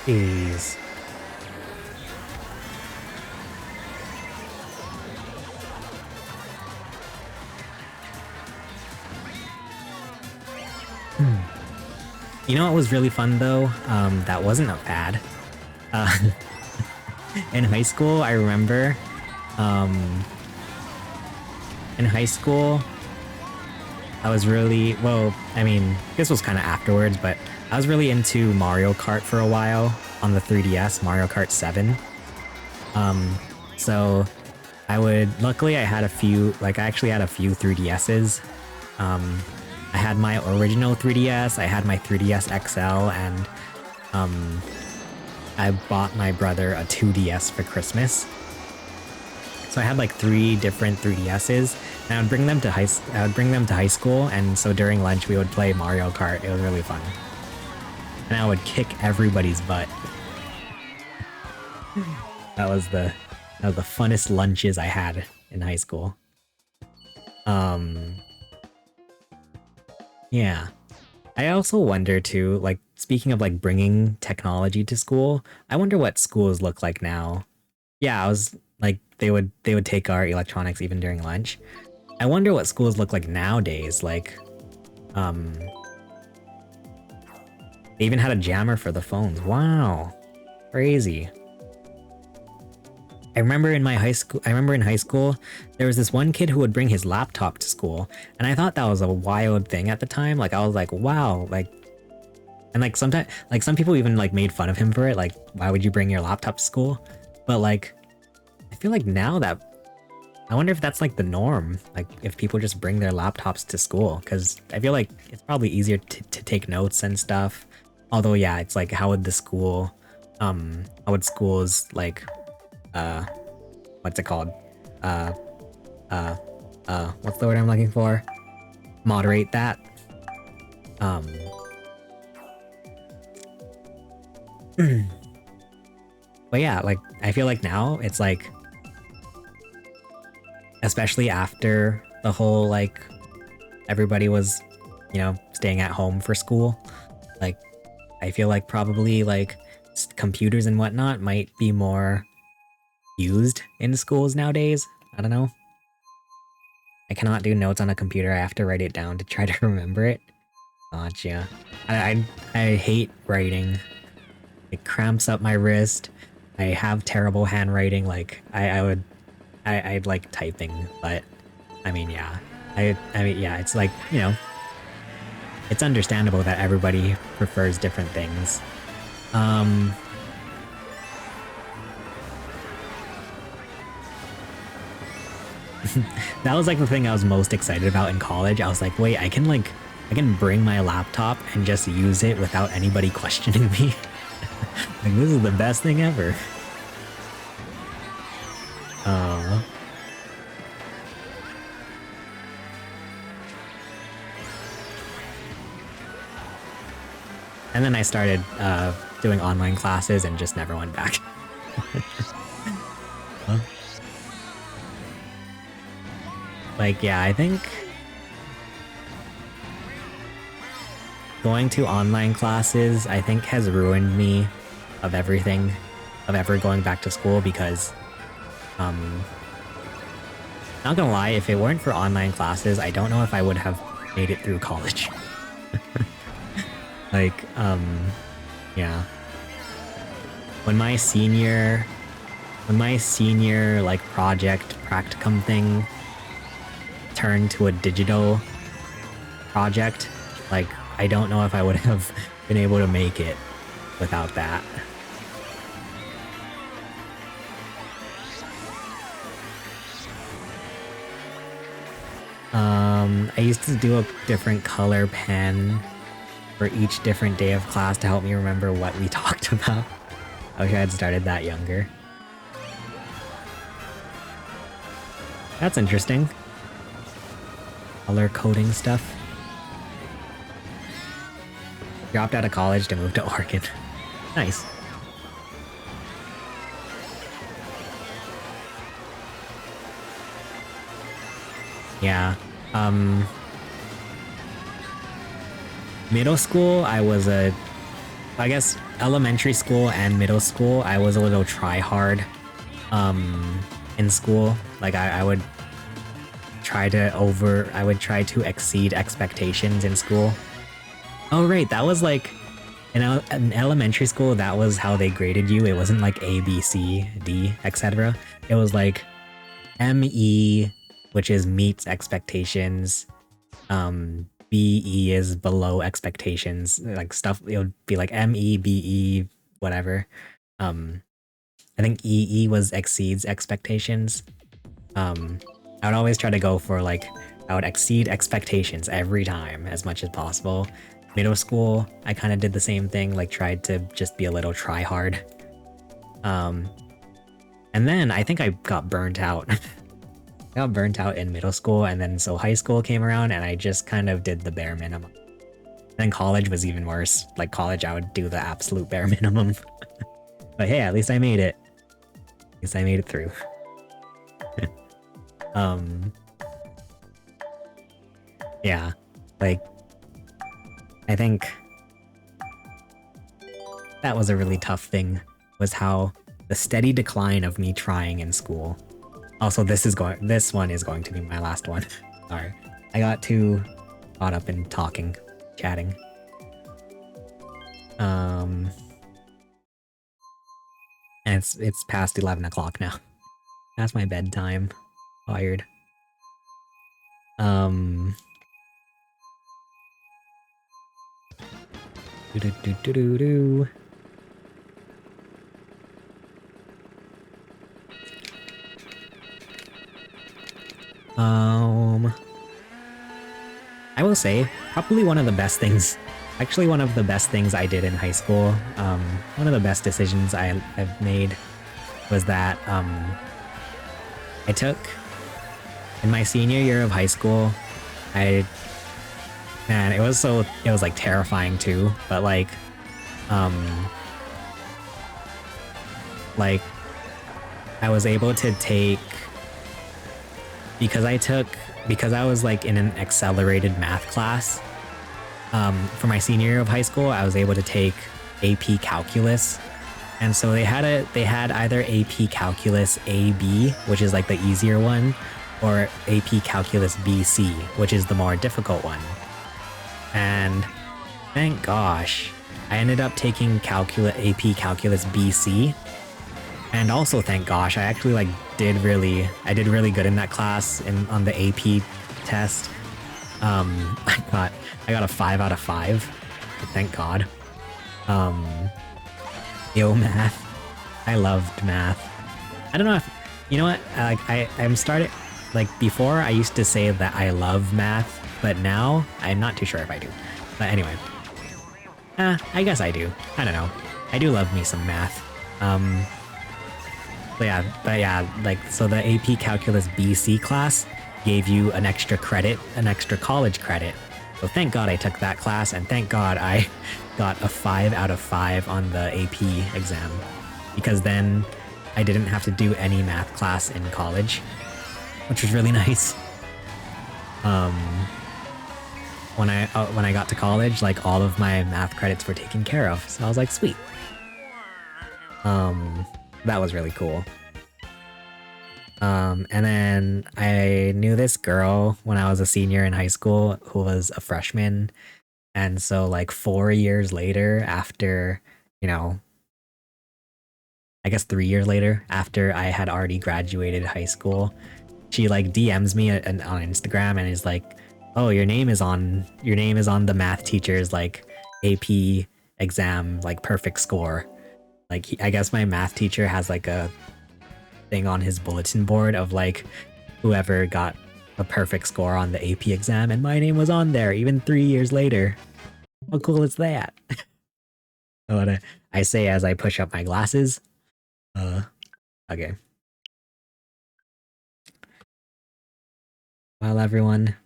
Jeez. You know what was really fun though? That wasn't a fad. In high school, I remember, in high school, I was really, well, I mean, this was kind of afterwards, but I was really into Mario Kart for a while on the 3DS, Mario Kart 7. So luckily I had a few, like I actually had a few 3DSs. I had my original 3DS, I had my 3DS XL, and I bought my brother a 2DS for Christmas. So I had like 3 different 3DSs, and I would bring them to high school, and so during lunch we would play Mario Kart. It was really fun. And I would kick everybody's butt. That was the funnest lunches I had in high school. Yeah. I also wonder too, like speaking of like bringing technology to school, I wonder what schools look like now. Yeah, I was like they would take our electronics even during lunch. I wonder what schools look like nowadays. Like they even had a jammer for the phones. Wow. Crazy. I remember in high school, there was this one kid who would bring his laptop to school, and I thought that was a wild thing at the time. Like I was like, wow, like, and like sometimes, like some people even like made fun of him for it. Like, why would you bring your laptop to school? But like, I feel like now that, I wonder if that's like the norm. Like if people just bring their laptops to school, because I feel like it's probably easier to take notes and stuff. Although yeah, it's like how would schools like what's it called? What's the word I'm looking for? Moderate that. But yeah, like, I feel like now it's like, especially after the whole, like, everybody was, you know, staying at home for school, like, I feel like probably, like, computers and whatnot might be more used in schools nowadays. I don't know. I cannot do notes on a computer. I have to write it down to try to remember it. Gotcha. I hate writing. It cramps up my wrist. I have terrible handwriting. Like I'd like typing, but I mean, yeah. I mean, yeah. It's like, you know, it's understandable that everybody prefers different things. That was like the thing I was most excited about in college. I was like, wait, I can bring my laptop and just use it without anybody questioning me. Like, this is the best thing ever. And then I started doing online classes and just never went back. Huh? Like, yeah, I think going to online classes, I think, has ruined me of everything, of ever going back to school, because, not gonna lie, if it weren't for online classes, I don't know if I would have made it through college. Like, yeah. When my senior, like, project practicum thing turned to a digital project, like, I don't know if I would have been able to make it without that. I used to do a different color pen for each different day of class to help me remember what we talked about. I wish I had started that younger. That's interesting. Color coding stuff. Dropped out of college to move to Oregon. Nice. Yeah. Middle school, I guess elementary school and middle school, I was a little try-hard in school. Like, I would try to exceed expectations in school. Oh, right, that was like, in elementary school, that was how they graded you. It wasn't like A, B, C, D, etc. It was like ME, which is meets expectations, BE is below expectations, like stuff, it would be like ME, BE, whatever. I think EE was exceeds expectations. I would always try to go for, like, I would exceed expectations every time as much as possible. Middle school, I kind of did the same thing, like tried to just be a little try hard. And then I think I got burnt out. I got burnt out in middle school, and then so high school came around and I just kind of did the bare minimum. Then college was even worse. Like, college, I would do the absolute bare minimum. But hey, at least I made it. At least I made it through. Yeah, like, I think that was a really tough thing, was how the steady decline of me trying in school. Also, this one is going to be my last one. Sorry. I got too caught up in chatting. And it's past 11 o'clock now. That's my bedtime. Tired. Do-do-do-do-do-do. I will say, probably one of the best things, actually one of the best things I did in high school, one of the best decisions I've made was that, I took, in my senior year of high school, man, it was like terrifying too, but like I was able to take, because I was like in an accelerated math class, for my senior year of high school, I was able to take AP Calculus. And so they had either AP Calculus AB, which is like the easier one, or AP Calculus BC, which is the more difficult one. And thank gosh, I ended up taking AP Calculus BC. And also thank gosh, I actually did really good in that class on the AP test. I got a 5 out of 5. Thank God. Yo, math. I loved math. I don't know if, you know what, I'm starting, before I used to say that I love math, but now I'm not too sure if I do. But anyway. I guess I do. I don't know. I do love me some math. But yeah, so the AP Calculus BC class gave you an extra college credit So thank God I took that class, and thank God I got a 5 out of 5 on the AP exam, because then I didn't have to do any math class in college, which was really nice. When I got to college, like all of my math credits were taken care of, so I was like, sweet. That was really cool. And then I knew this girl when I was a senior in high school who was a freshman. And so like 4 years later, after, you know, I guess 3 years later, after I had already graduated high school, she like DMs me on Instagram and is like, "Oh, your name is on the math teacher's like AP exam like perfect score." Like I guess my math teacher has like a thing on his bulletin board of like whoever got a perfect score on the AP exam, and my name was on there even 3 years later. How cool is that? What I say as I push up my glasses. Okay. Well, everyone,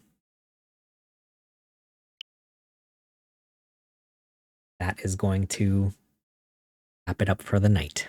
that is going to wrap it up for the night.